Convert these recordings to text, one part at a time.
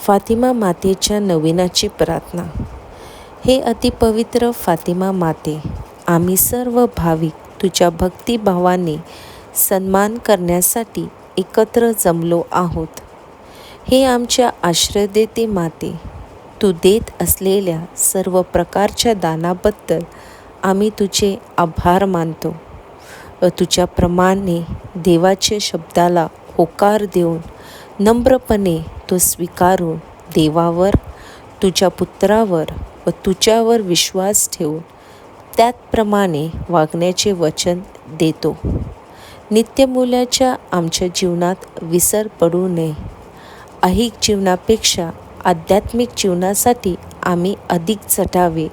फातिमा मातेच्या नवीनाची प्रार्थना. हे अतिपवित्र फातिमा माते, आम्ही सर्व भाविक तुझ्या भक्तिभावाने सन्मान करण्यासाठी एकत्र जमलो आहोत. हे आमच्या आश्रयदेते माते, तू देत असलेल्या सर्व प्रकारच्या दानाबद्दल आम्ही तुझे आभार मानतो व तुझ्याप्रमाणे देवाच्या शब्दाला होकार देऊन नम्रपणे तो स्वीकारून देवावर, तुझ्या पुत्रावर व तुझ्यावर विश्वास ठेवून त्याचप्रमाणे वागण्याचे वचन देतो. नित्यमूल्याच्या आमच्या जीवनात विसर पडू नये. ऐहिक जीवनापेक्षा आध्यात्मिक जीवनासाठी आम्ही अधिक झटावे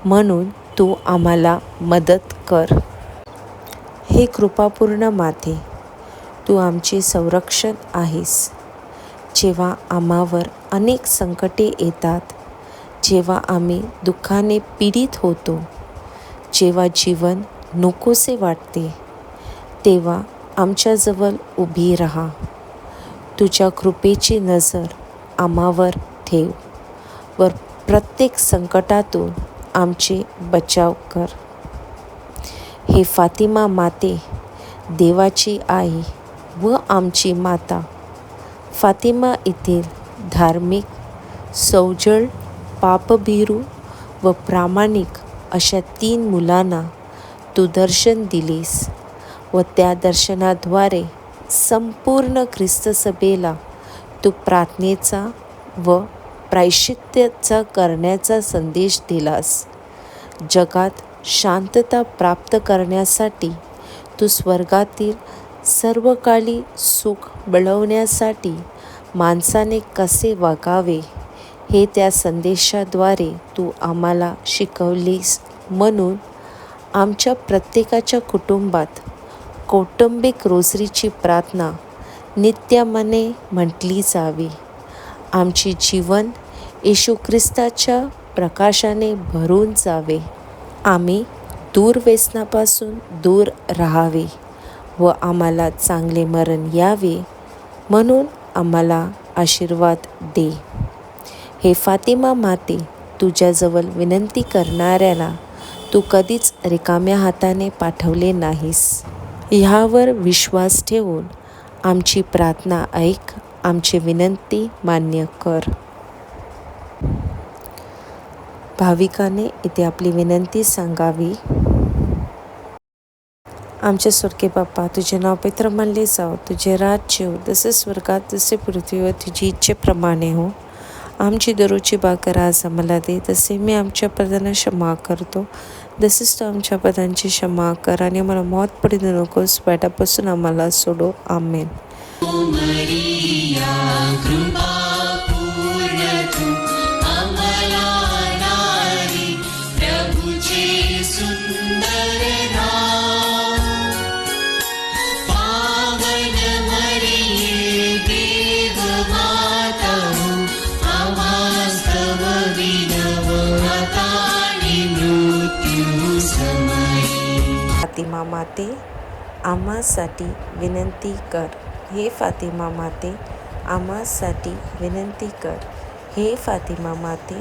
म्हणून तू आम्हाला मदत कर. हे कृपापूर्ण माते, तू आमचे संरक्षण आहेस. जेव्हा आम्हावर अनेक संकटे येतात, जेव्हा आम्ही दुःखाने पीडित होतो, जेव्हा जीवन नकोसे वाटते, तेव्हा आमच्याजवळ उभी राहा. तुझ्या कृपेची नजर आम्हावर ठेव व प्रत्येक संकटातून आमचे बचाव कर. हे फातिमा माते, देवाची आई व आमची माता, फातिमा येथील धार्मिक, सौजळ, पापभीरू व प्रामाणिक अशा 3 मुलांना तू दर्शन दिलीस व त्या दर्शनाद्वारे संपूर्ण ख्रिस्त सभेला तू प्रार्थनेचा व प्रायश्चित्ताचा करण्याचा संदेश दिलास. जगात शांतता प्राप्त करण्यासाठी तू स्वर्गातील सर्वकाली सुख मिळवण्यासाठी माणसाने कसे वागावे हे त्या संदेशाद्वारे तू आम्हाला शिकवलीस. म्हणून आमच्या प्रत्येकाच्या कुटुंबात कौटुंबिक रोजरीची प्रार्थना नित्यमने म्हटली जावी. आमचे जीवन येशू ख्रिस्ताच्या प्रकाशाने भरून जावे. आम्ही दूरव्यसनापासून दूर राहावे व आम्हाला चांगले मरण यावे म्हणून आम्हाला आशीर्वाद दे. हे फातिमा माते, तुझ्याजवळ विनंती करणाऱ्याला तू कधीच रिकाम्या हाताने पाठवले नाहीस. ह्यावर विश्वास ठेवून आमची प्रार्थना ऐक, आमची विनंती मान्य कर. भाविकाने इथे आपली विनंती सांगावी. आमच्या स्वर्गीय बाप्पा, तुझे नाव पवित्र मानले जाओ, तुझे राज्य हो, जसे स्वर्गात तसे पृथ्वीवर तुझी इच्छेप्रमाणे हो. आमची दररोजची भाकर आज आम्हाला दे, तसे मी आमच्या पदांना क्षमा करतो, तसेच तू आमच्या पदांची क्षमा कर आणि आम्हाला मौत पडू नकोस, वाईटापासून आम्हाला सोडो. आमेन. फातिमा माते, आम्हासाठी विनंती कर. हे फातिमा माते, आम्हासाठी विनंती कर. हे फातिमा माते,